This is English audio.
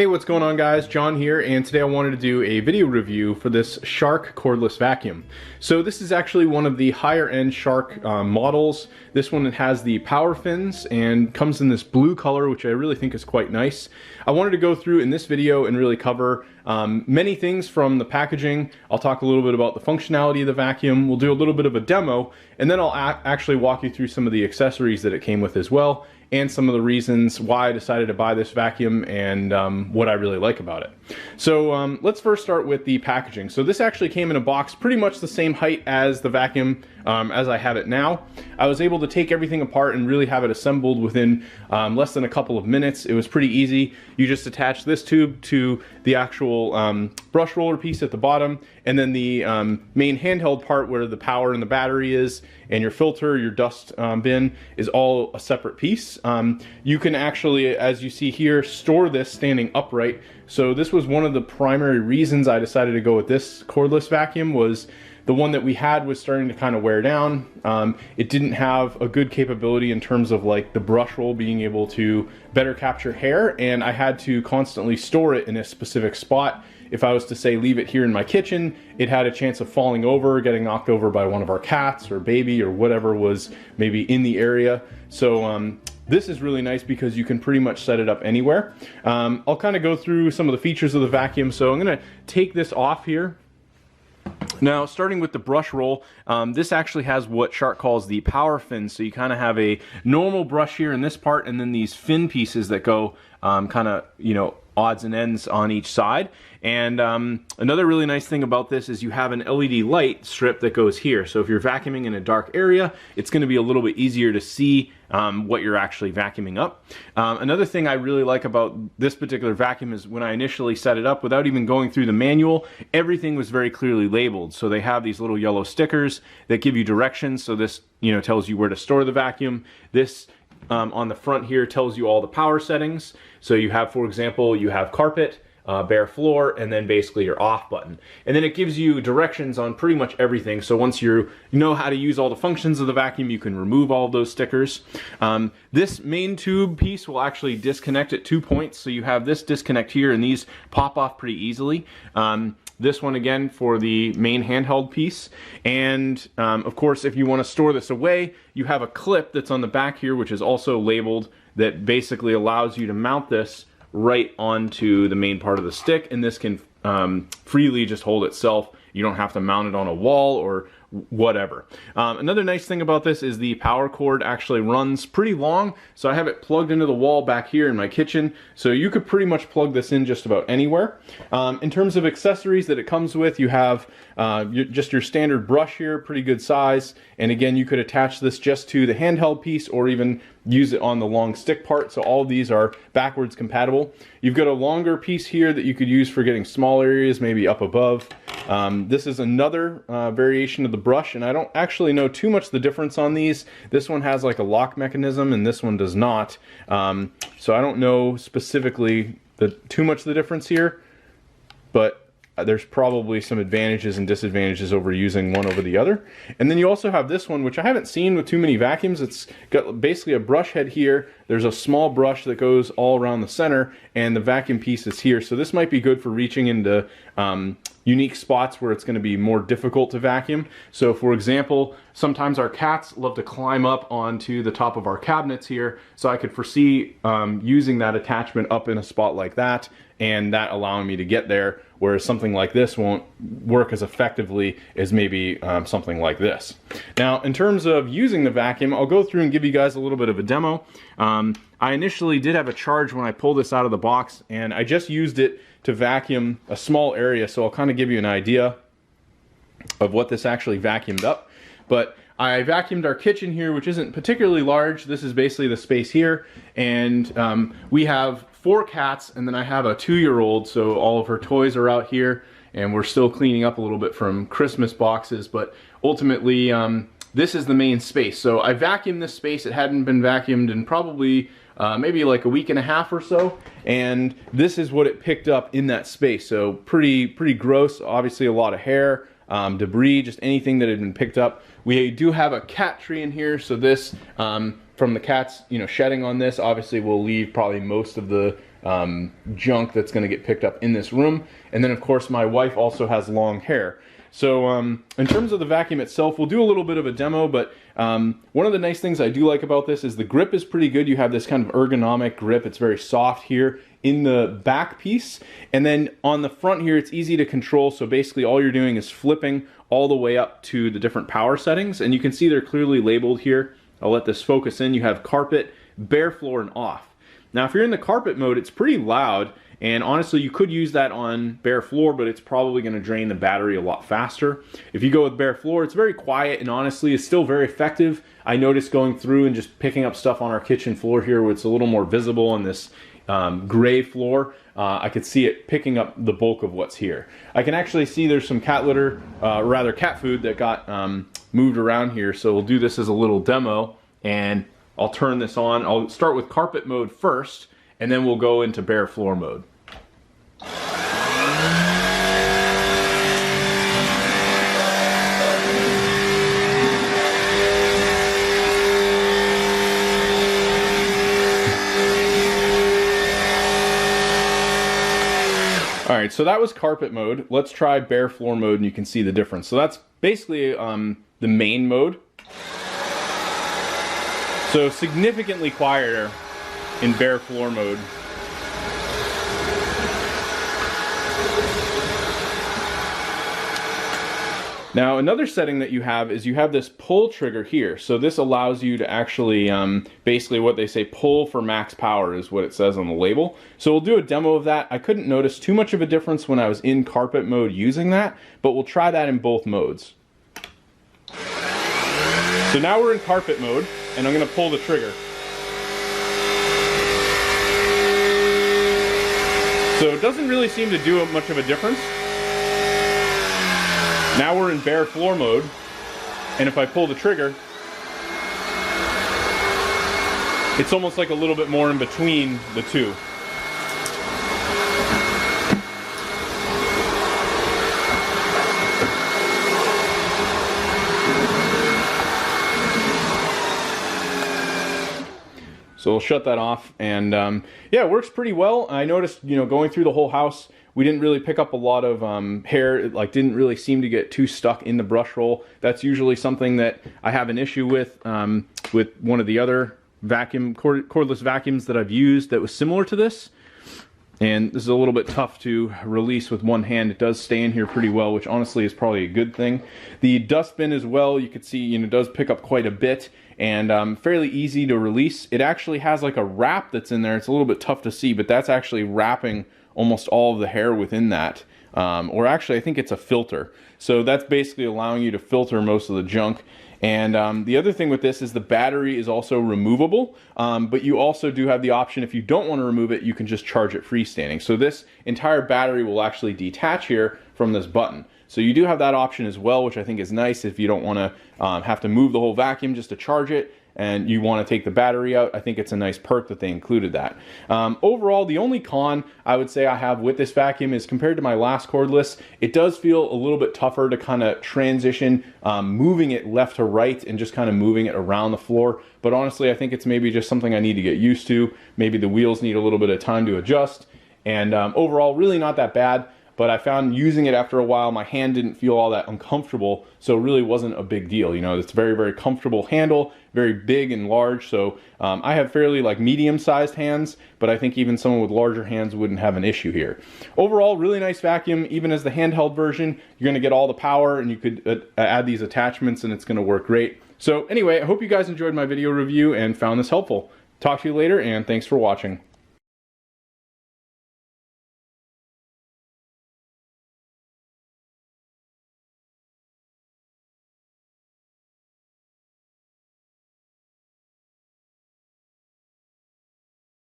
Hey, what's going on guys? John here, and today I wanted to do a video review for this Shark cordless vacuum. So this is actually one of the higher end Shark models. This one has the PowerFins and comes in this blue color, which I really think is quite nice. I wanted to go through in this video and really cover many things from the packaging. I'll talk a little bit about the functionality of the vacuum. We'll do a little bit of a demo, and then I'll actually walk you through some of the accessories that it came with as well, and some of the reasons why I decided to buy this vacuum and what I really like about it. So let's first start with the packaging. So this actually came in a box pretty much the same height as the vacuum as I have it now. I was able to take everything apart and really have it assembled within less than a couple of minutes. It was pretty easy. You just attach this tube to the actual brush roller piece at the bottom, and then the main handheld part where the power and the battery is, and your filter, your dust bin is all a separate piece. You can actually, as you see here, store this standing upright. So this was one of the primary reasons I decided to go with this cordless vacuum. Was the one that we had was starting to kind of wear down. It didn't have a good capability in terms of like the brush roll being able to better capture hair, and I had to constantly store it in a specific spot. If I was to say leave it here in my kitchen, it had a chance of falling over, getting knocked over by one of our cats or baby or whatever was maybe in the area. So this is really nice because you can pretty much set it up anywhere. I'll kind of go through some of the features of the vacuum. So I'm gonna take this off here. Now, starting with the brush roll, this actually has what Shark calls the power fins. So you kind of have a normal brush here in this part, and then these fin pieces that go kind of, you know, odds and ends on each side. And another really nice thing about this is you have an LED light strip that goes here. So if you're vacuuming in a dark area, it's going to be a little bit easier to see what you're actually vacuuming up. Another thing I really like about this particular vacuum is when I initially set it up, without even going through the manual, everything was very clearly labeled. So they have these little yellow stickers that give you directions. So this, you know, tells you where to store the vacuum. This on the front here tells you all the power settings. So you have, for example, you have carpet, bare floor, and then basically your off button. And then it gives you directions on pretty much everything. So once you know how to use all the functions of the vacuum, you can remove all of those stickers. This main tube piece will actually disconnect at 2 points. So you have this disconnect here, and these pop off pretty easily. This one again for the main handheld piece. And of course, if you want to store this away, you have a clip that's on the back here, which is also labeled, that basically allows you to mount this right onto the main part of the stick, and this can freely just hold itself. You don't have to mount it on a wall or whatever. Another nice thing about this is the power cord actually runs pretty long. So I have it plugged into the wall back here in my kitchen. So you could pretty much plug this in just about anywhere. In terms of accessories that it comes with, you have just your standard brush here, pretty good size. And again, you could attach this just to the handheld piece or even use it on the long stick part. So all of these are backwards compatible. You've got a longer piece here that you could use for getting small areas, maybe up above. This is another variation of the brush, and I don't actually know too much the difference on these. This one has like a lock mechanism and this one does not. So I don't know specifically too much the difference here, but there's probably some advantages and disadvantages over using one over the other. And then you also have this one, which I haven't seen with too many vacuums. It's got basically a brush head here. There's a small brush that goes all around the center, and the vacuum piece is here. So this might be good for reaching into unique spots where it's going to be more difficult to vacuum. So for example, sometimes our cats love to climb up onto the top of our cabinets here. So I could foresee using that attachment up in a spot like that, and that allowing me to get there, whereas something like this won't work as effectively as maybe something like this. Now, in terms of using the vacuum, I'll go through and give you guys a little bit of a demo. I initially did have a charge when I pulled this out of the box, and I just used it to vacuum a small area, so I'll kind of give you an idea of what this actually vacuumed up. But I vacuumed our kitchen here, which isn't particularly large. This is basically the space here, and we have 4 cats, and then I have a 2-year-old, so all of her toys are out here, and we're still cleaning up a little bit from Christmas boxes, but ultimately this is the main space. So I vacuumed this space. It hadn't been vacuumed in probably maybe like a week and a half or so, and this is what it picked up in that space. So pretty gross, obviously a lot of hair, debris, just anything that had been picked up. We do have a cat tree in here, so this from the cat's, you know, shedding on this, obviously we'll leave probably most of the junk that's going to get picked up in this room. And then of course my wife also has long hair. So in terms of the vacuum itself, we'll do a little bit of a demo, but one of the nice things I do like about this is the grip is pretty good. You have this kind of ergonomic grip. It's very soft here in the back piece. And then on the front here, it's easy to control. So basically all you're doing is flipping all the way up to the different power settings. And you can see they're clearly labeled here. I'll let this focus in. You have carpet, bare floor, and off. Now, if you're in the carpet mode, it's pretty loud. And honestly, you could use that on bare floor, but it's probably going to drain the battery a lot faster. If you go with bare floor, it's very quiet and honestly, it's still very effective. I noticed going through and just picking up stuff on our kitchen floor here where it's a little more visible on this gray floor. I could see it picking up the bulk of what's here. I can actually see there's some cat litter, rather cat food that got moved around here. So we'll do this as a little demo and I'll turn this on. I'll start with carpet mode first and then we'll go into bare floor mode. Alright, so that was carpet mode. Let's try bare floor mode and you can see the difference. So that's basically the main mode. So significantly quieter in bare floor mode. Now another setting that you have is you have this pull trigger here. So this allows you to actually, basically what they say, pull for max power is what it says on the label. So we'll do a demo of that. I couldn't notice too much of a difference when I was in carpet mode using that, but we'll try that in both modes. So now we're in carpet mode and I'm going to pull the trigger. So it doesn't really seem to do much of a difference. Now we're in bare floor mode, and if I pull the trigger, it's almost like a little bit more in between the two. So we'll shut that off, and yeah, it works pretty well. I noticed, you know, going through the whole house, we didn't really pick up a lot of hair. It like didn't really seem to get too stuck in the brush roll. That's usually something that I have an issue with one of the other cordless vacuums that I've used that was similar to this. And this is a little bit tough to release with one hand. It does stay in here pretty well, which honestly is probably a good thing. The dustbin as well, you can see, you know, does pick up quite a bit and fairly easy to release. It actually has like a wrap that's in there. It's a little bit tough to see, but that's actually wrapping almost all of the hair within that. Or actually, I think it's a filter. So that's basically allowing you to filter most of the junk. And the other thing with this is the battery is also removable, but you also do have the option, if you don't want to remove it, you can just charge it freestanding. So this entire battery will actually detach here from this button. So you do have that option as well, which I think is nice if you don't want to have to move the whole vacuum just to charge it and you want to take the battery out. I think it's a nice perk that they included that. Overall, the only con I would say I have with this vacuum is compared to my last cordless, it does feel a little bit tougher to kind of transition moving it left to right and just kind of moving it around the floor. But honestly, I think it's maybe just something I need to get used to. Maybe the wheels need a little bit of time to adjust. And overall, really not that bad. But I found using it after a while, my hand didn't feel all that uncomfortable, so it really wasn't a big deal. You know, it's a very, very comfortable handle, very big and large, so I have fairly like medium-sized hands, but I think even someone with larger hands wouldn't have an issue here. Overall, really nice vacuum. Even as the handheld version, you're going to get all the power, and you could add these attachments, and it's going to work great. So anyway, I hope you guys enjoyed my video review and found this helpful. Talk to you later, and thanks for watching.